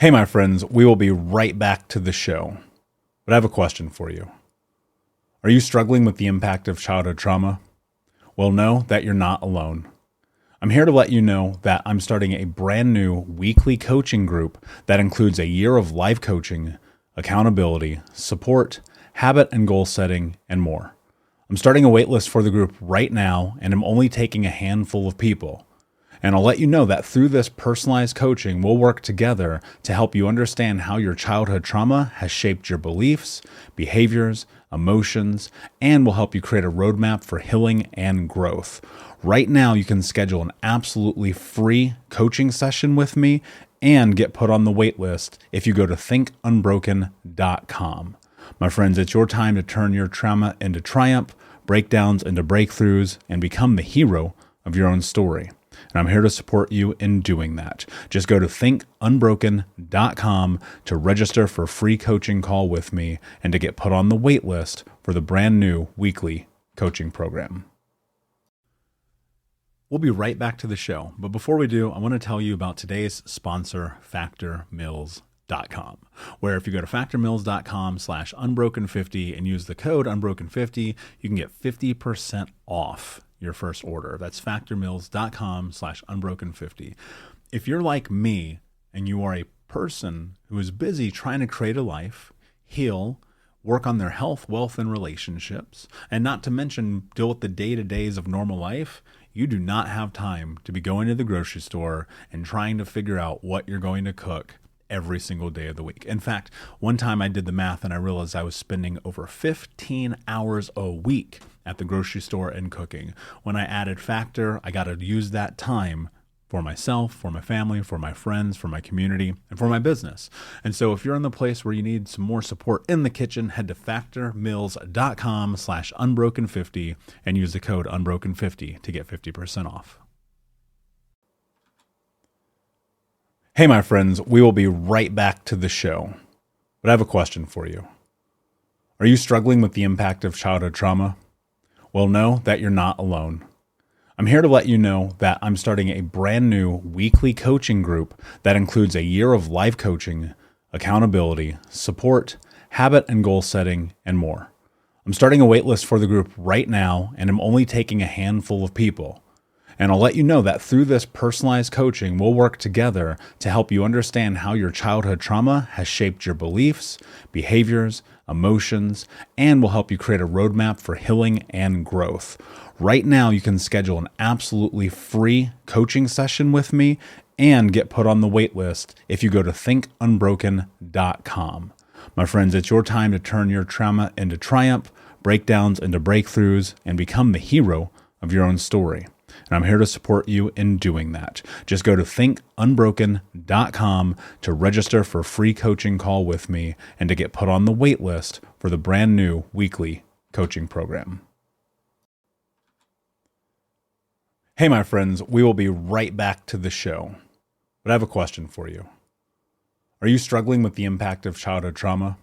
Hey, my friends, we will be right back to the show. But I have a question for you. Are you struggling with the impact of childhood trauma? Well, know that you're not alone. I'm here to let you know that I'm starting a brand new weekly coaching group that includes a year of life coaching, accountability, support, habit and goal setting, and more. I'm starting a waitlist for the group right now, and I'm only taking a handful of people. And I'll let you know that through this personalized coaching, we'll work together to help you understand how your childhood trauma has shaped your beliefs, behaviors, emotions, and will help you create a roadmap for healing and growth. Right now, you can schedule an absolutely free coaching session with me and get put on the wait list if you go to thinkunbroken.com. My friends, it's your time to turn your trauma into triumph, breakdowns into breakthroughs, and become the hero of your own story. And I'm here to support you in doing that. Just go to thinkunbroken.com to register for a free coaching call with me and to get put on the wait list for the brand new weekly coaching program. We'll be right back to the show. But before we do, I want to tell you about today's sponsor, factormeals.com, where if you go to factormeals.com/unbroken50 and use the code unbroken50, you can get 50% off your first order. That's factormeals.com/unbroken50. If you're like me and you are a person who is busy trying to create a life, heal, work on their health, wealth, and relationships, and not to mention deal with the day-to-days of normal life, you do not have time to be going to the grocery store and trying to figure out what you're going to cook every single day of the week. In fact, one time I did the math and I realized I was spending over 15 hours a week at the grocery store and cooking. When I added Factor, I got to use that time for myself, for my family, for my friends, for my community, and for my business. And so if you're in the place where you need some more support in the kitchen, head to factormeals.com/unbroken50 and use the code unbroken50 to get 50% off. Hey, my friends, we will be right back to the show. But I have a question for you. Are you struggling with the impact of childhood trauma? Well, know that you're not alone. I'm here to let you know that I'm starting a brand new weekly coaching group that includes a year of life coaching, accountability, support, habit and goal setting, and more. I'm starting a waitlist for the group right now, and I'm only taking a handful of people. And I'll let you know that through this personalized coaching, we'll work together to help you understand how your childhood trauma has shaped your beliefs, behaviors, emotions, and will help you create a roadmap for healing and growth. Right now, you can schedule an absolutely free coaching session with me and get put on the wait list if you go to thinkunbroken.com. My friends, it's your time to turn your trauma into triumph, breakdowns into breakthroughs, and become the hero of your own story. And I'm here to support you in doing that. Just go to thinkunbroken.com to register for a free coaching call with me and to get put on the wait list for the brand new weekly coaching program. Hey, my friends, we will be right back to the show. But I have a question for you. Are you struggling with the impact of childhood trauma?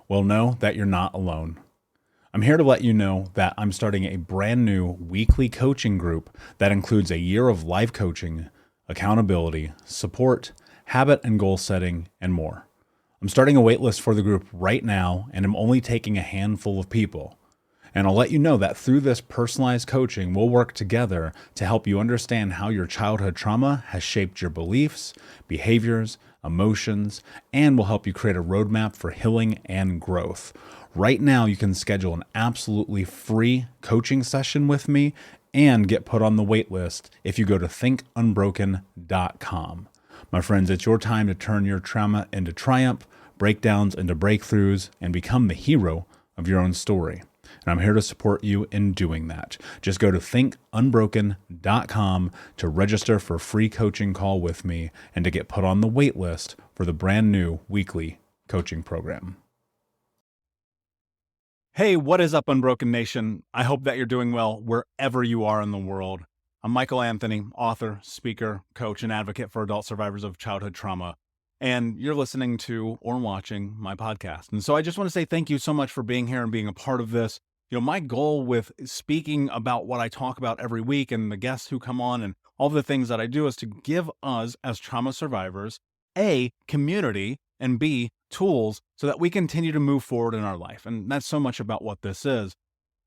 Well, know that you're not alone. I'm here to let you know that I'm starting a brand new weekly coaching group that includes a year of life coaching, accountability, support, habit and goal setting, and more. I'm starting a waitlist for the group right now, and I'm only taking a handful of people. And I'll let you know that through this personalized coaching, we'll work together to help you understand how your childhood trauma has shaped your beliefs, behaviors, emotions, and will help you create a roadmap for healing and growth. Right now, you can schedule an absolutely free coaching session with me and get put on the wait list if you go to thinkunbroken.com. My friends, it's your time to turn your trauma into triumph, breakdowns into breakthroughs, and become the hero of your own story. And I'm here to support you in doing that. Just go to thinkunbroken.com to register for a free coaching call with me and to get put on the wait list for the brand new weekly coaching program. Hey, what is up, Unbroken Nation? I hope that you're doing well wherever you are in the world. I'm Michael Anthony, author, speaker, coach, and advocate for adult survivors of childhood trauma. And you're listening to or watching my podcast. And so I just want to say thank you so much for being here and being a part of this. You know, my goal with speaking about what I talk about every week and the guests who come on and all the things that I do is to give us as trauma survivors A, community, and B, tools so that we continue to move forward in our life. And that's so much about what this is.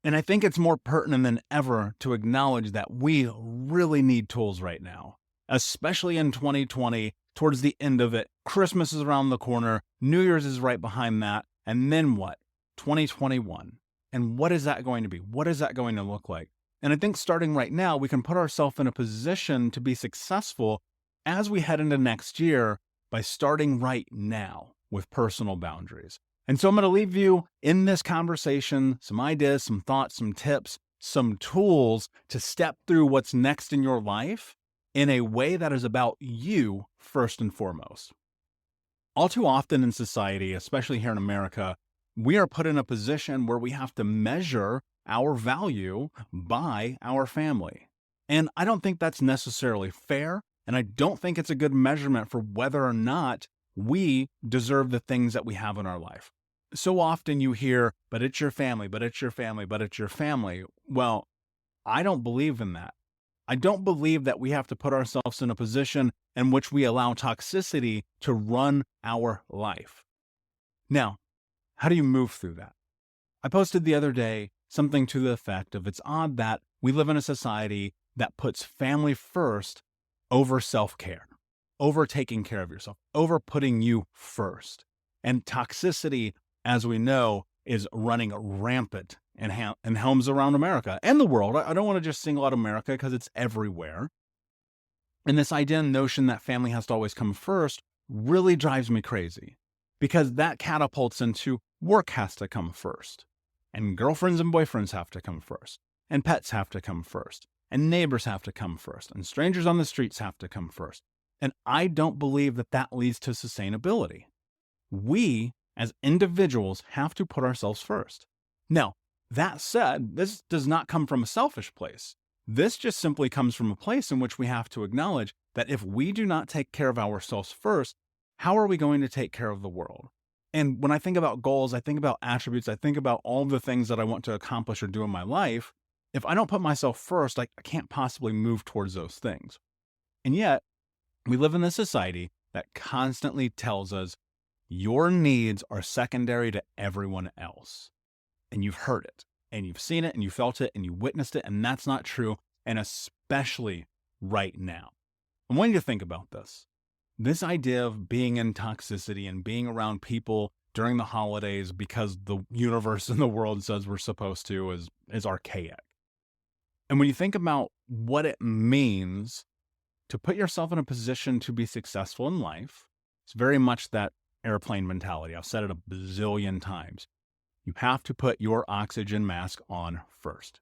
And I think it's more pertinent than ever to acknowledge that we really need tools right now, especially in 2020, towards the end of it. Christmas is around the corner, New Year's is right behind that, and then what? 2021. And what is that going to be? What is that going to look like? And I think starting right now, we can put ourselves in a position to be successful as we head into next year by starting right now with personal boundaries. And so I'm going to leave you in this conversation some ideas, some thoughts, some tips, some tools to step through what's next in your life in a way that is about you first and foremost. All too often in society, especially here in America, we are put in a position where we have to measure our value by our family. And I don't think that's necessarily fair, and I don't think it's a good measurement for whether or not we deserve the things that we have in our life. So often you hear, but it's your family, but it's your family, but it's your family. Well, I don't believe in that. I don't believe that we have to put ourselves in a position in which we allow toxicity to run our life. Now, how do you move through that? I posted the other day something to the effect of it's odd that we live in a society that puts family first over self-care, over taking care of yourself, over putting you first. And toxicity, as we know, is running rampant in homes around America and the world. I don't want to just single out America because it's everywhere. And this idea and notion that family has to always come first really drives me crazy, because that catapults into work has to come first, and girlfriends and boyfriends have to come first, and pets have to come first, and neighbors have to come first, and strangers on the streets have to come first. And I don't believe that that leads to sustainability. We, as individuals, have to put ourselves first. Now, that said, this does not come from a selfish place. This just simply comes from a place in which we have to acknowledge that if we do not take care of ourselves first, how are we going to take care of the world? And when I think about goals, I think about attributes, I think about all the things that I want to accomplish or do in my life. If I don't put myself first, I can't possibly move towards those things. And yet, we live in a society that constantly tells us your needs are secondary to everyone else. And you've heard it, and you've seen it, and you felt it, and you witnessed it, and that's not true, and especially right now. I want you to think about this. This idea of being in toxicity and being around people during the holidays because the universe and the world says we're supposed to is archaic. And when you think about what it means to put yourself in a position to be successful in life, it's very much that airplane mentality. I've said it a bazillion times. You have to put your oxygen mask on first.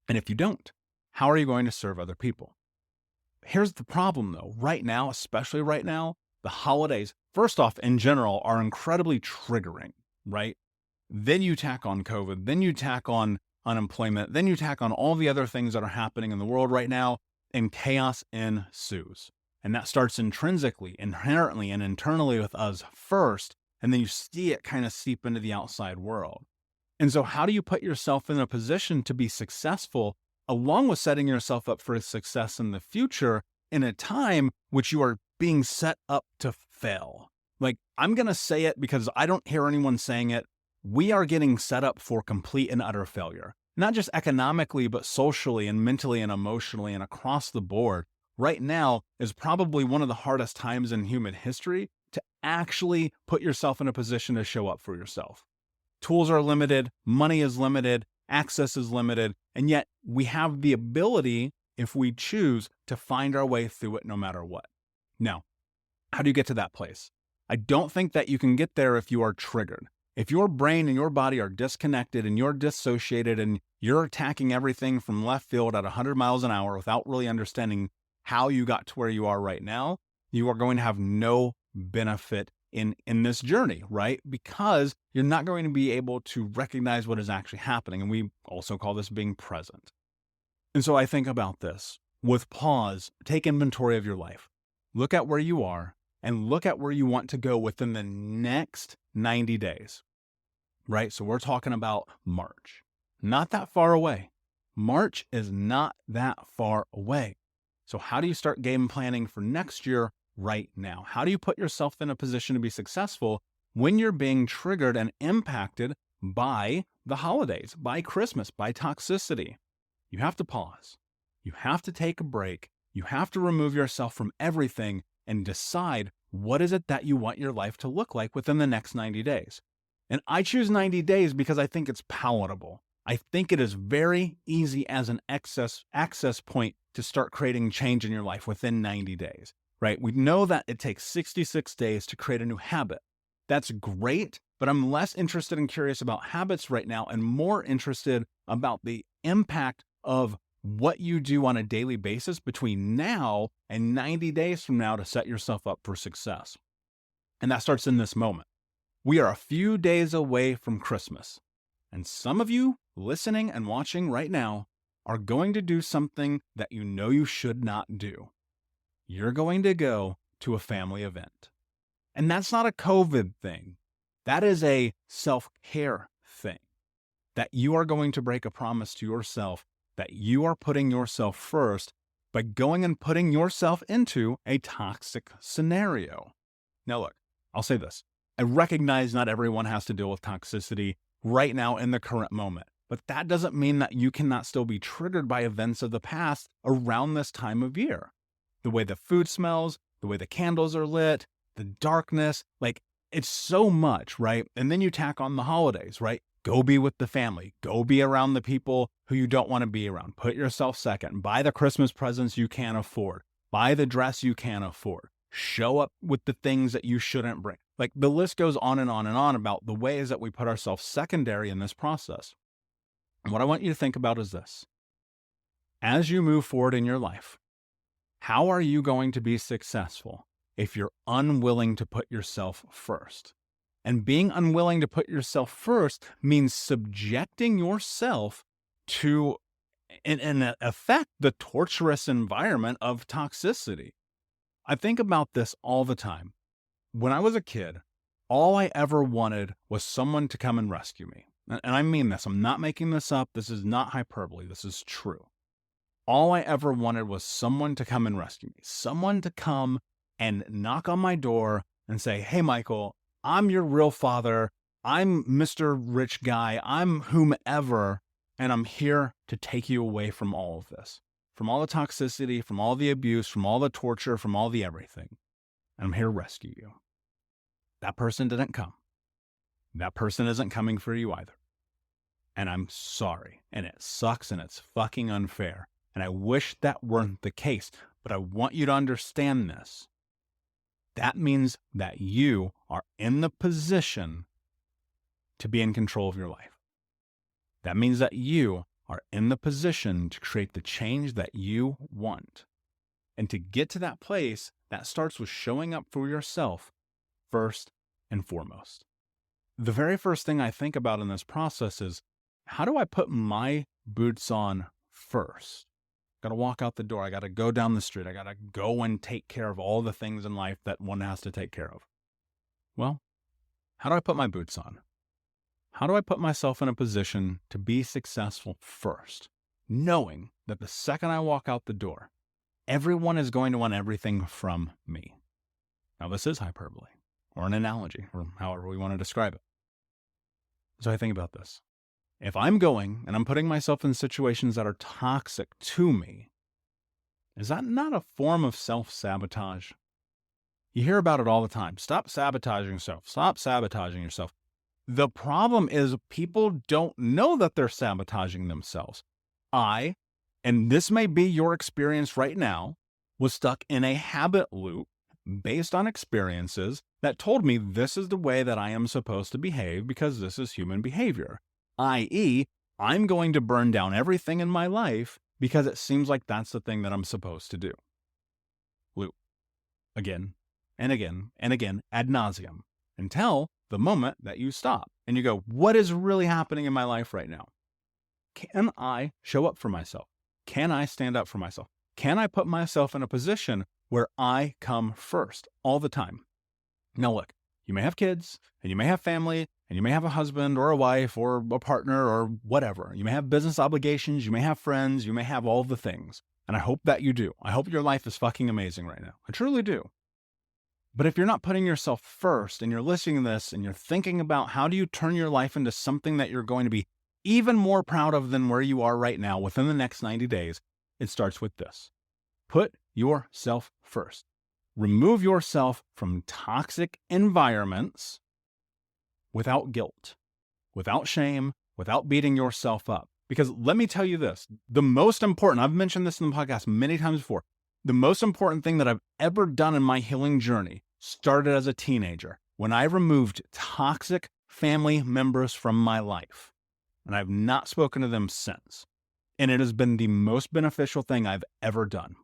And if you don't, how are you going to serve other people? Here's the problem though. Right now, especially right now, the holidays, first off, in general, are incredibly triggering, right? Then you tack on COVID, then you tack on unemployment, then you tack on all the other things that are happening in the world right now, and chaos ensues. And that starts intrinsically, inherently, and internally with us first, and then you see it kind of seep into the outside world. And so how do you put yourself in a position to be successful, along with setting yourself up for success in the future in a time which you are being set up to fail? Like, I'm going to say it because I don't hear anyone saying it. We are getting set up for complete and utter failure, not just economically, but socially and mentally and emotionally and across the board. Right now is probably one of the hardest times in human history to actually put yourself in a position to show up for yourself. Tools are limited, money is limited, access is limited, and yet we have the ability, if we choose, to find our way through it no matter what. Now, how do you get to that place? I don't think that you can get there if you are triggered. If your brain and your body are disconnected and you're dissociated and you're attacking everything from left field at 100 miles an hour without really understanding how you got to where you are right now, you are going to have no benefit in this journey, right? Because you're not going to be able to recognize what is actually happening. And we also call this being present. And so I think about this. With pause, take inventory of your life. Look at where you are and look at where you want to go within the next 90 days, right? So we're talking about March. Not that far away. March is not that far away. So how do you start game planning for next year right now? How do you put yourself in a position to be successful when you're being triggered and impacted by the holidays, by Christmas, by toxicity? You have to pause. You have to take a break. You have to remove yourself from everything and decide what is it that you want your life to look like within the next 90 days. And I choose 90 days because I think it's palatable. I think it is very easy as an access point to start creating change in your life within 90 days, right? We know that it takes 66 days to create a new habit. That's great, but I'm less interested and curious about habits right now and more interested about the impact of what you do on a daily basis between now and 90 days from now to set yourself up for success. And that starts in this moment. We are a few days away from Christmas. And some of you listening and watching right now are going to do something that you know you should not do. You're going to go to a family event. And that's not a COVID thing. That is a self-care thing. That you are going to break a promise to yourself that you are putting yourself first by going and putting yourself into a toxic scenario. Now look, I'll say this. I recognize not everyone has to deal with toxicity right now in the current moment, but that doesn't mean that you cannot still be triggered by events of the past around this time of year. The way the food smells, the way the candles are lit, the darkness, like it's so much, right? And then you tack on the holidays, right? Go be with the family. Go be around the people who you don't want to be around. Put yourself second. Buy the Christmas presents you can't afford. Buy the dress you can't afford. Show up with the things that you shouldn't bring. Like the list goes on and on and on about the ways that we put ourselves secondary in this process. And what I want you to think about is this. As you move forward in your life, how are you going to be successful if you're unwilling to put yourself first? And being unwilling to put yourself first means subjecting yourself to, in effect, the torturous environment of toxicity. I think about this all the time. When I was a kid, all I ever wanted was someone to come and rescue me. And I mean this. I'm not making this up. This is not hyperbole. This is true. All I ever wanted was someone to come and rescue me. Someone to come and knock on my door and say, "Hey, Michael, I'm your real father. I'm Mr. Rich Guy. I'm whomever, and I'm here to take you away from all of this, from all the toxicity, from all the abuse, from all the torture, from all the everything. And I'm here to rescue you." That person didn't come. That person isn't coming for you either. And I'm sorry. And it sucks and it's fucking unfair. And I wish that weren't the case. But I want you to understand this. That means that you are in the position to be in control of your life. That means that you are in the position to create the change that you want. And to get to that place, that starts with showing up for yourself first and foremost. The very first thing I think about in this process is, how do I put my boots on first? Got to walk out the door. I got to go down the street. I got to go and take care of all the things in life that one has to take care of. Well, how do I put my boots on? How do I put myself in a position to be successful first, knowing that the second I walk out the door, everyone is going to want everything from me? Now, this is hyperbole or an analogy or however we want to describe it. So I think about this. If I'm going and I'm putting myself in situations that are toxic to me, is that not a form of self-sabotage? You hear about it all the time. Stop sabotaging yourself. Stop sabotaging yourself. The problem is people don't know that they're sabotaging themselves. And this may be your experience right now, was stuck in a habit loop based on experiences that told me this is the way that I am supposed to behave because this is human behavior. I.e., I'm going to burn down everything in my life because it seems like that's the thing that I'm supposed to do. Loop. Again, and again, and again, ad nauseum, until the moment that you stop and you go, what is really happening in my life right now? Can I show up for myself? Can I stand up for myself? Can I put myself in a position where I come first all the time? Now look, you may have kids and you may have family and you may have a husband or a wife or a partner or whatever. You may have business obligations. You may have friends. You may have all the things. And I hope that you do. I hope your life is fucking amazing right now. I truly do. But if you're not putting yourself first and you're listening to this and you're thinking about how do you turn your life into something that you're going to be even more proud of than where you are right now within the next 90 days, it starts with this. Put yourself first. Remove yourself from toxic environments without guilt, without shame, without beating yourself up. Because let me tell you this, the most important, I've mentioned this in the podcast many times before, the most important thing that I've ever done in my healing journey started as a teenager when I removed toxic family members from my life. And I've not spoken to them since. And it has been the most beneficial thing I've ever done.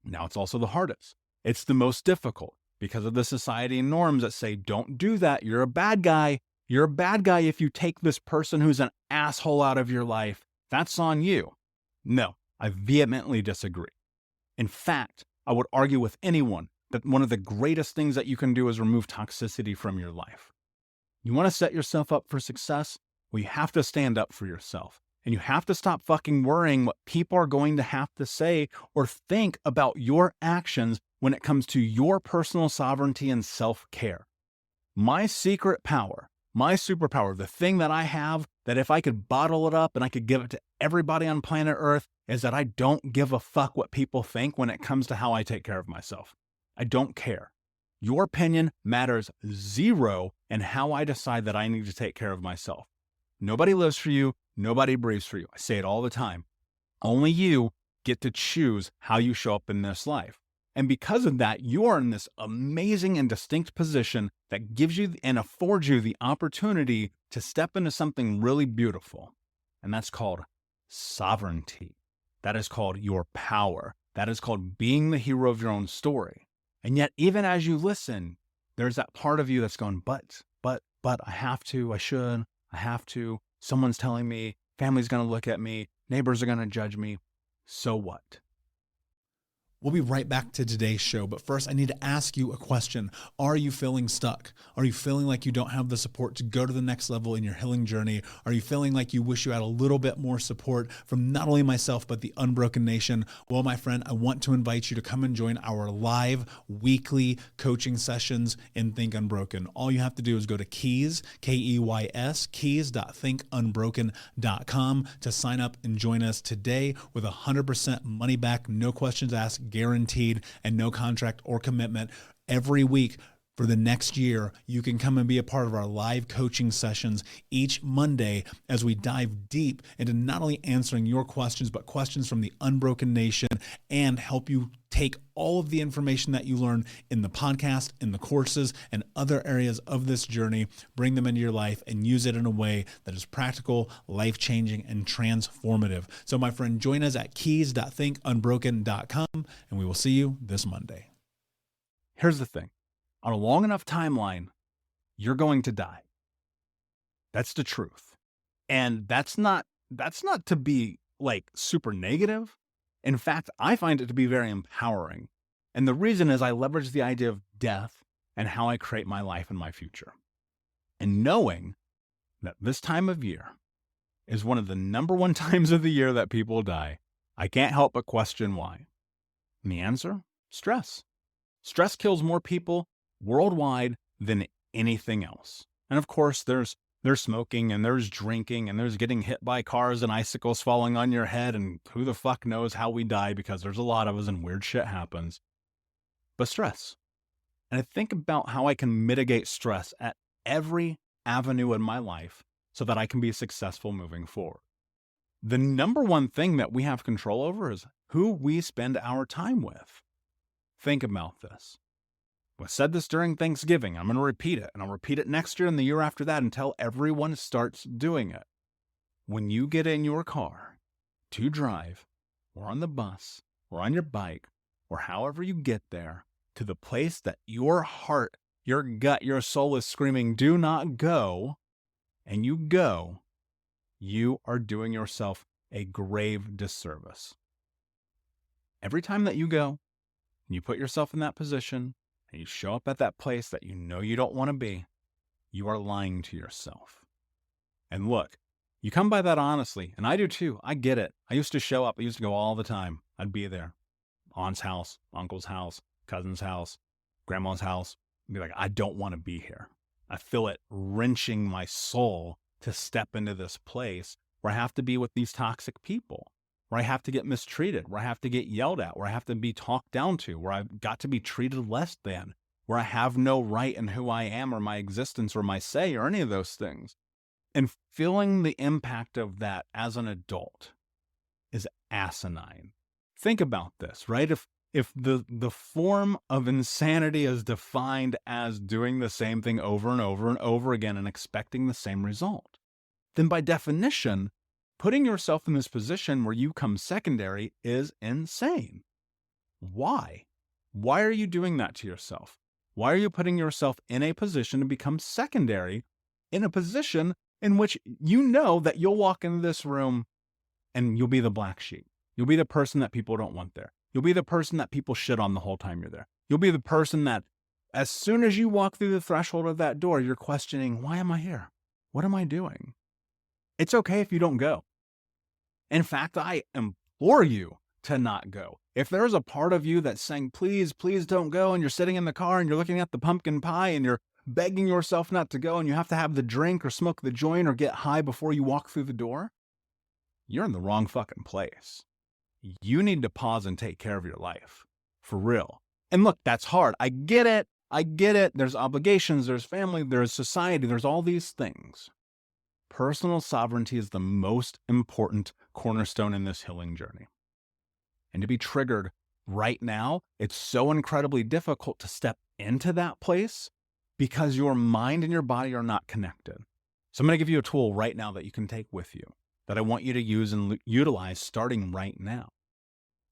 Now it's also the hardest. It's the most difficult because of the society norms that say, don't do that. You're a bad guy. You're a bad guy if you take this person who's an asshole out of your life. That's on you. No, I vehemently disagree. In fact, I would argue with anyone that one of the greatest things that you can do is remove toxicity from your life. You want to set yourself up for success? Well, you have to stand up for yourself. And you have to stop fucking worrying what people are going to have to say or think about your actions when it comes to your personal sovereignty and self-care. My secret power, my superpower, the thing that I have that if I could bottle it up and I could give it to everybody on planet Earth is that I don't give a fuck what people think when it comes to how I take care of myself. I don't care. Your opinion matters zero in how I decide that I need to take care of myself. Nobody lives for you. Nobody breathes for you. I say it all the time. Only you get to choose how you show up in this life. And because of that, you are in this amazing and distinct position that gives you and affords you the opportunity to step into something really beautiful. And that's called sovereignty. That is called your power. That is called being the hero of your own story. And yet, even as you listen, there's that part of you that's going, but, I have to, I should, I have to. Someone's telling me, family's going to look at me, neighbors are going to judge me. So what? We'll be right back to today's show, but first I need to ask you a question. Are you feeling stuck? Are you feeling like you don't have the support to go to the next level in your healing journey? Are you feeling like you wish you had a little bit more support from not only myself, but the Unbroken Nation? Well, my friend, I want to invite you to come and join our live weekly coaching sessions in Think Unbroken. All you have to do is go to Keys, Keys, keys.thinkunbroken.com to sign up and join us today with 100% money back, no questions asked, guaranteed, and no contract or commitment. Every week for the next year, you can come and be a part of our live coaching sessions each Monday as we dive deep into not only answering your questions, but questions from the Unbroken Nation and help you take all of the information that you learn in the podcast, in the courses, and other areas of this journey, bring them into your life and use it in a way that is practical, life-changing, and transformative. So my friend, join us at keys.thinkunbroken.com, and we will see you this Monday. Here's the thing. On a long enough timeline, you're going to die. That's the truth. And that's not to be like super negative. In fact, I find it to be very empowering. And the reason is I leverage the idea of death and how I create my life and my future. And knowing that this time of year is one of the number one times of the year that people die, I can't help but question why. And the answer? Stress. Stress kills more people worldwide than anything else. And of course, there's smoking and there's drinking and there's getting hit by cars and icicles falling on your head, and who the fuck knows how we die because there's a lot of us and weird shit happens. But stress. And I think about how I can mitigate stress at every avenue in my life so that I can be successful moving forward. The number one thing that we have control over is who we spend our time with. Think about this. I said this during Thanksgiving. I'm going to repeat it, and I'll repeat it next year and the year after that until everyone starts doing it. When you get in your car to drive, or on the bus, or on your bike, or however you get there, to the place that your heart, your gut, your soul is screaming, do not go, and you go, you are doing yourself a grave disservice. Every time that you go, and you put yourself in that position, and you show up at that place that you know you don't want to be, you are lying to yourself. And look, you come by that honestly, and I do too. I get it. I used to show up. I used to go all the time. I'd be there. Aunt's house, uncle's house, cousin's house, grandma's house, and be like, I don't want to be here. I feel it wrenching my soul to step into this place where I have to be with these toxic people, where I have to get mistreated, where I have to get yelled at, where I have to be talked down to, where I've got to be treated less than, where I have no right in who I am or my existence or my say or any of those things. And feeling the impact of that as an adult is asinine. Think about this, right? If the form of insanity is defined as doing the same thing over and over and over again and expecting the same result, then by definition, putting yourself in this position where you come secondary is insane. Why? Why are you doing that to yourself? Why are you putting yourself in a position to become secondary, in a position in which you know that you'll walk into this room and you'll be the black sheep? You'll be the person that people don't want there. You'll be the person that people shit on the whole time you're there. You'll be the person that as soon as you walk through the threshold of that door, you're questioning, why am I here? What am I doing? It's okay if you don't go. In fact, I implore you to not go. If there's a part of you that's saying, please, please don't go, and you're sitting in the car and you're looking at the pumpkin pie and you're begging yourself not to go and you have to have the drink or smoke the joint or get high before you walk through the door, you're in the wrong fucking place. You need to pause and take care of your life. For real. And look, that's hard. I get it. I get it. There's obligations, there's family, there's society, there's all these things. Personal sovereignty is the most important cornerstone in this healing journey. And to be triggered right now, it's so incredibly difficult to step into that place because your mind and your body are not connected. So I'm going to give you a tool right now that you can take with you that I want you to use and utilize starting right now.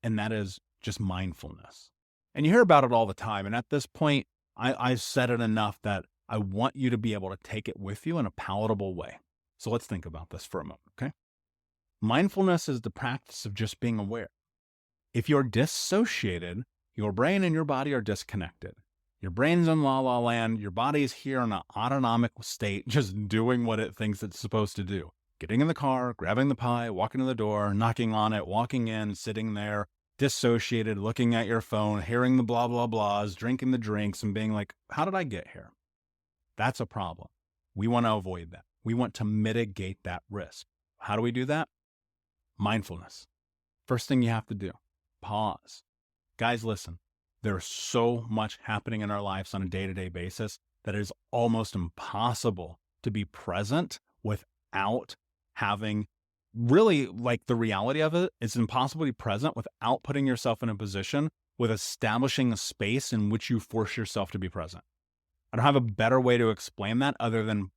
And that is just mindfulness. And you hear about it all the time. And at this point, I've said it enough that I want you to be able to take it with you in a palatable way. So let's think about this for a moment, okay? Mindfulness is the practice of just being aware. If you're dissociated, your brain and your body are disconnected. Your brain's in la la land, your body's here in an autonomic state, just doing what it thinks it's supposed to do. Getting in the car, grabbing the pie, walking to the door, knocking on it, walking in, sitting there, dissociated, looking at your phone, hearing the blah, blah, blahs, drinking the drinks, and being like, how did I get here? That's a problem. We want to avoid that. We want to mitigate that risk. How do we do that? Mindfulness. First thing you have to do, pause. Guys, listen, there's so much happening in our lives on a day-to-day basis that it is almost impossible to be present without having really, like, the reality of it, it's impossible to be present without putting yourself in a position with establishing a space in which you force yourself to be present. I don't have a better way to explain that other than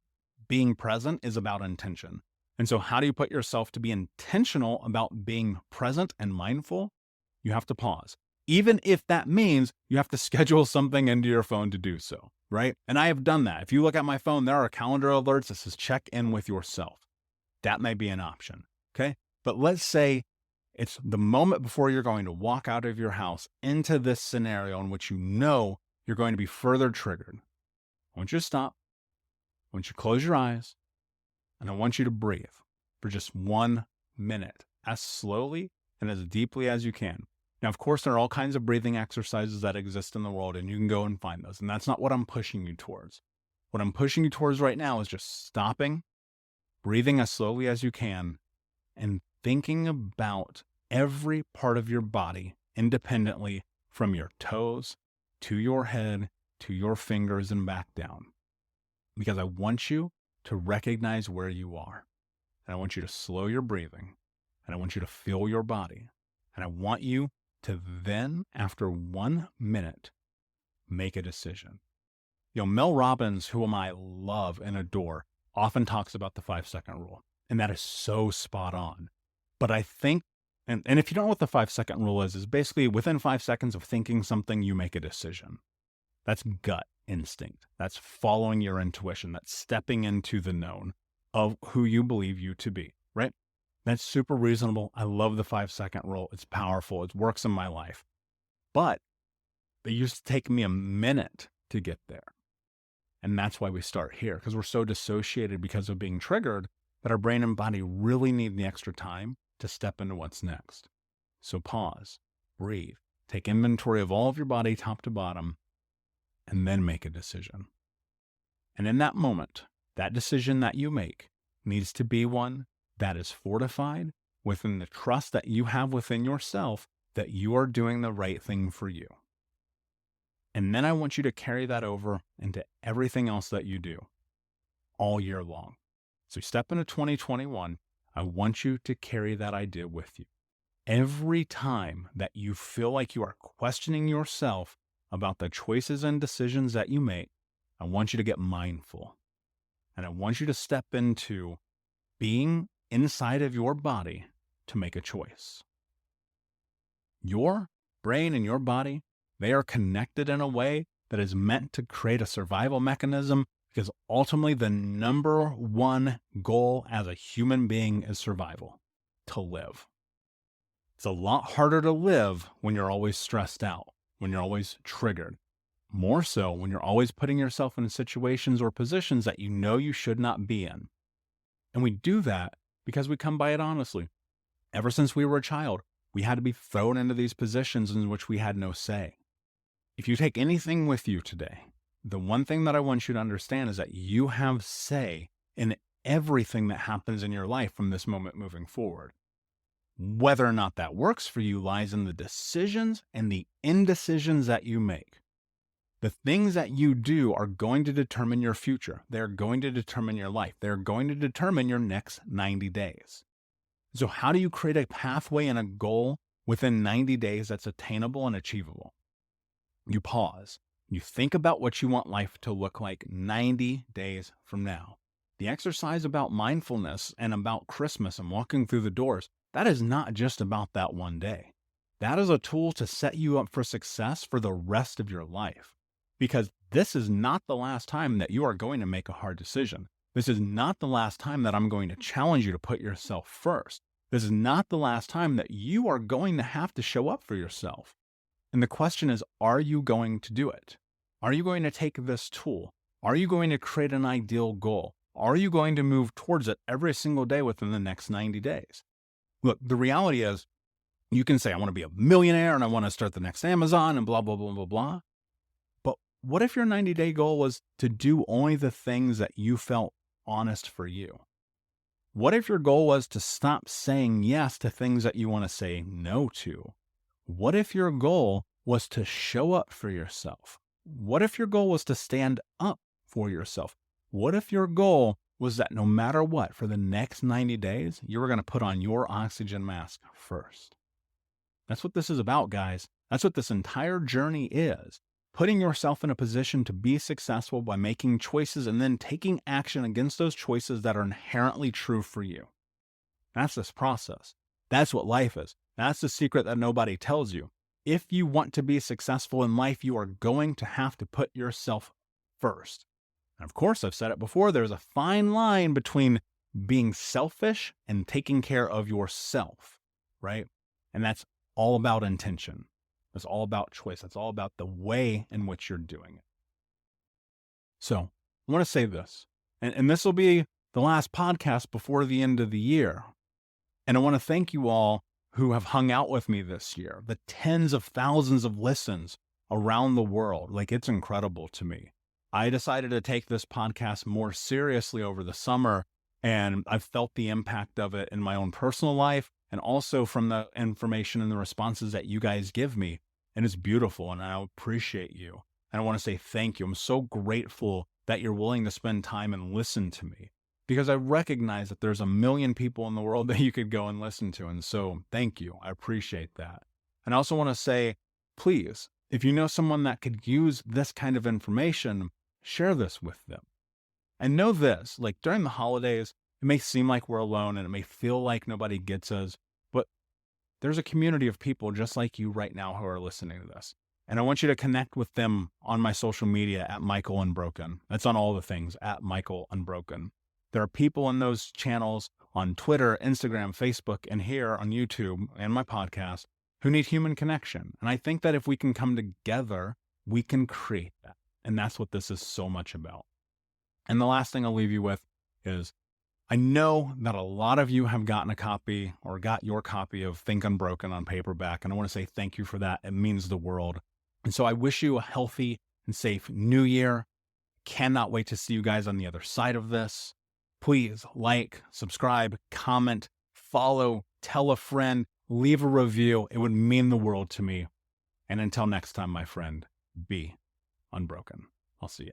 being present is about intention. And so how do you put yourself to be intentional about being present and mindful? You have to pause. Even if that means you have to schedule something into your phone to do so, right? And I have done that. If you look at my phone, there are calendar alerts that says check in with yourself. That may be an option, okay? But let's say it's the moment before you're going to walk out of your house into this scenario in which you know you're going to be further triggered. I want you to stop. I want you to close your eyes. And I want you to breathe for just 1 minute, as slowly and as deeply as you can. Now, of course, there are all kinds of breathing exercises that exist in the world, and you can go and find those. And that's not what I'm pushing you towards. What I'm pushing you towards right now is just stopping, breathing as slowly as you can, and thinking about every part of your body independently from your toes to your head to your fingers and back down. Because I want you to recognize where you are. And I want you to slow your breathing. And I want you to feel your body. And I want you to then, after 1 minute, make a decision. You know, Mel Robbins, whom I love and adore, often talks about the 5-second rule. And that is so spot on. But I think, and if you don't know what the 5-second rule is basically within 5 seconds of thinking something, you make a decision. That's gut instinct. That's following your intuition. That's stepping into the known of who you believe you to be, right? That's super reasonable. I love the 5-second rule. It's powerful. It works in my life. But it used to take me a minute to get there. And that's why we start here, because we're so dissociated because of being triggered that our brain and body really need the extra time to step into what's next. So pause, breathe, take inventory of all of your body top to bottom, and then make a decision. And in that moment, that decision that you make needs to be one that is fortified within the trust that you have within yourself that you are doing the right thing for you. And then I want you to carry that over into everything else that you do all year long. So step into 2021, I want you to carry that idea with you. Every time that you feel like you are questioning yourself about the choices and decisions that you make, I want you to get mindful. And I want you to step into being inside of your body to make a choice. Your brain and your body, they are connected in a way that is meant to create a survival mechanism, because ultimately the number one goal as a human being is survival, to live. It's a lot harder to live when you're always stressed out, when you're always triggered. More so when you're always putting yourself in situations or positions that you know you should not be in. And we do that because we come by it honestly. Ever since we were a child, we had to be thrown into these positions in which we had no say. If you take anything with you today, the one thing that I want you to understand is that you have say in everything that happens in your life from this moment moving forward. Whether or not that works for you lies in the decisions and the indecisions that you make. The things that you do are going to determine your future. They're going to determine your life. They're going to determine your next 90 days. So how do you create a pathway and a goal within 90 days that's attainable and achievable? You pause. You think about what you want life to look like 90 days from now. The exercise about mindfulness and about Christmas and walking through the doors, that is not just about that one day. That is a tool to set you up for success for the rest of your life. Because this is not the last time that you are going to make a hard decision. This is not the last time that I'm going to challenge you to put yourself first. This is not the last time that you are going to have to show up for yourself. And the question is, are you going to do it? Are you going to take this tool? Are you going to create an ideal goal? Are you going to move towards it every single day within the next 90 days? Look, the reality is, you can say, I want to be a millionaire and I want to start the next Amazon and blah, blah, blah, blah, blah. But what if your 90-day goal was to do only the things that you felt honest for you? What if your goal was to stop saying yes to things that you want to say no to? What if your goal was to show up for yourself? What if your goal was to stand up for yourself? What if your goal was that no matter what, for the next 90 days, you were going to put on your oxygen mask first? That's what this is about, guys. That's what this entire journey is. Putting yourself in a position to be successful by making choices and then taking action against those choices that are inherently true for you. That's this process. That's what life is. That's the secret that nobody tells you. If you want to be successful in life, you are going to have to put yourself first. And of course, I've said it before, there's a fine line between being selfish and taking care of yourself, right? And that's all about intention. It's all about choice. It's all about the way in which you're doing it. So I want to say this, and this will be the last podcast before the end of the year. And I want to thank you all who have hung out with me this year, the tens of thousands of listens around the world. Like, it's incredible to me. I decided to take this podcast more seriously over the summer, and I've felt the impact of it in my own personal life and also from the information and the responses that you guys give me. And it's beautiful, and I appreciate you. And I want to say thank you. I'm so grateful that you're willing to spend time and listen to me, because I recognize that there's a million people in the world that you could go and listen to. And so thank you. I appreciate that. And I also want to say, please, if you know someone that could use this kind of information, share this with them. And know this, like during the holidays, it may seem like we're alone and it may feel like nobody gets us, but there's a community of people just like you right now who are listening to this. And I want you to connect with them on my social media at Michael Unbroken. That's on all the things, at Michael Unbroken. There are people in those channels on Twitter, Instagram, Facebook, and here on YouTube and my podcast who need human connection. And I think that if we can come together, we can create that. And that's what this is so much about. And the last thing I'll leave you with is, I know that a lot of you have gotten a copy or got your copy of Think Unbroken on paperback. And I want to say thank you for that. It means the world. And so I wish you a healthy and safe new year. Cannot wait to see you guys on the other side of this. Please like, subscribe, comment, follow, tell a friend, leave a review. It would mean the world to me. And until next time, my friend, be unbroken. I'll see you.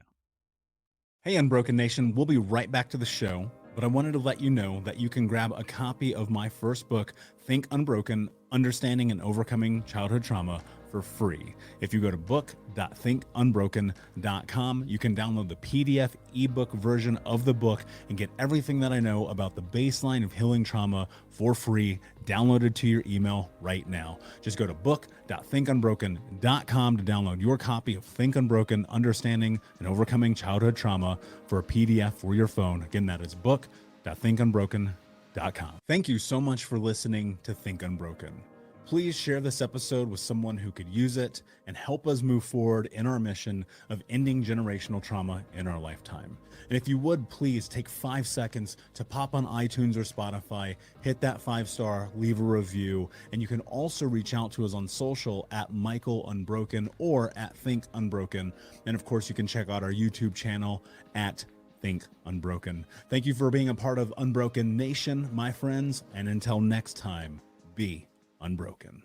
Hey, Unbroken Nation, we'll be right back to the show, but I wanted to let you know that you can grab a copy of my first book, Think Unbroken, Understanding and Overcoming Childhood Trauma, for free. If you go to book.thinkunbroken.com, you can download the PDF ebook version of the book and get everything that I know about the baseline of healing trauma for free, downloaded to your email right now. Just go to book.thinkunbroken.com to download your copy of Think Unbroken, Understanding and Overcoming Childhood Trauma for a PDF for your phone. Again, that is book.thinkunbroken.com. Thank you so much for listening to Think Unbroken. Please share this episode with someone who could use it and help us move forward in our mission of ending generational trauma in our lifetime. And if you would, please take 5 seconds to pop on iTunes or Spotify, hit that 5-star, leave a review, and you can also reach out to us on social at Michael Unbroken or at Think Unbroken. And of course, you can check out our YouTube channel at Think Unbroken. Thank you for being a part of Unbroken Nation, my friends, and until next time, be unbroken.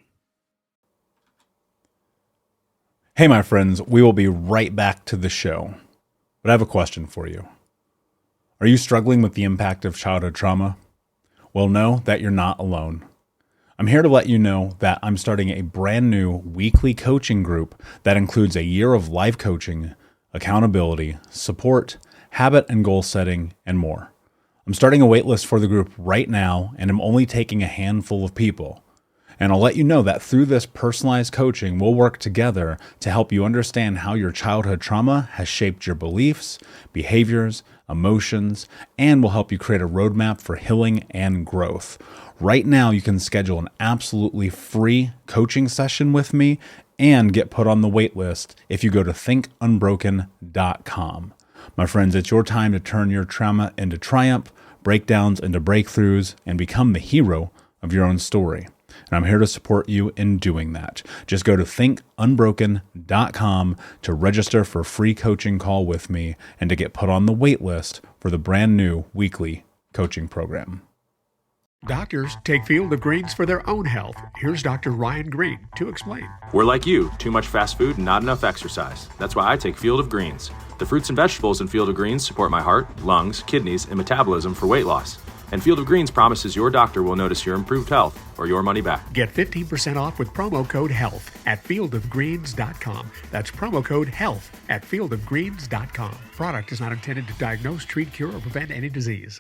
Hey, my friends, we will be right back to the show, but I have a question for you. Are you struggling with the impact of childhood trauma? Well, know that you're not alone. I'm here to let you know that I'm starting a brand new weekly coaching group that includes a year of live coaching, accountability, support, habit and goal setting, and more. I'm starting a waitlist for the group right now, and I'm only taking a handful of people. And I'll let you know that through this personalized coaching, we'll work together to help you understand how your childhood trauma has shaped your beliefs, behaviors, emotions, and will help you create a roadmap for healing and growth. Right now, you can schedule an absolutely free coaching session with me and get put on the wait list if you go to thinkunbroken.com. My friends, it's your time to turn your trauma into triumph, breakdowns into breakthroughs, and become the hero of your own story. And I'm here to support you in doing that. Just go to thinkunbroken.com to register for a free coaching call with me and to get put on the wait list for the brand new weekly coaching program. Doctors take Field of Greens for their own health. Here's Dr. Ryan Green to explain. We're like you, too much fast food and not enough exercise. That's why I take Field of Greens. The fruits and vegetables in Field of Greens support my heart, lungs, kidneys, and metabolism for weight loss. And Field of Greens promises your doctor will notice your improved health or your money back. Get 15% off with promo code HEALTH at fieldofgreens.com. That's promo code HEALTH at fieldofgreens.com. Product is not intended to diagnose, treat, cure, or prevent any disease.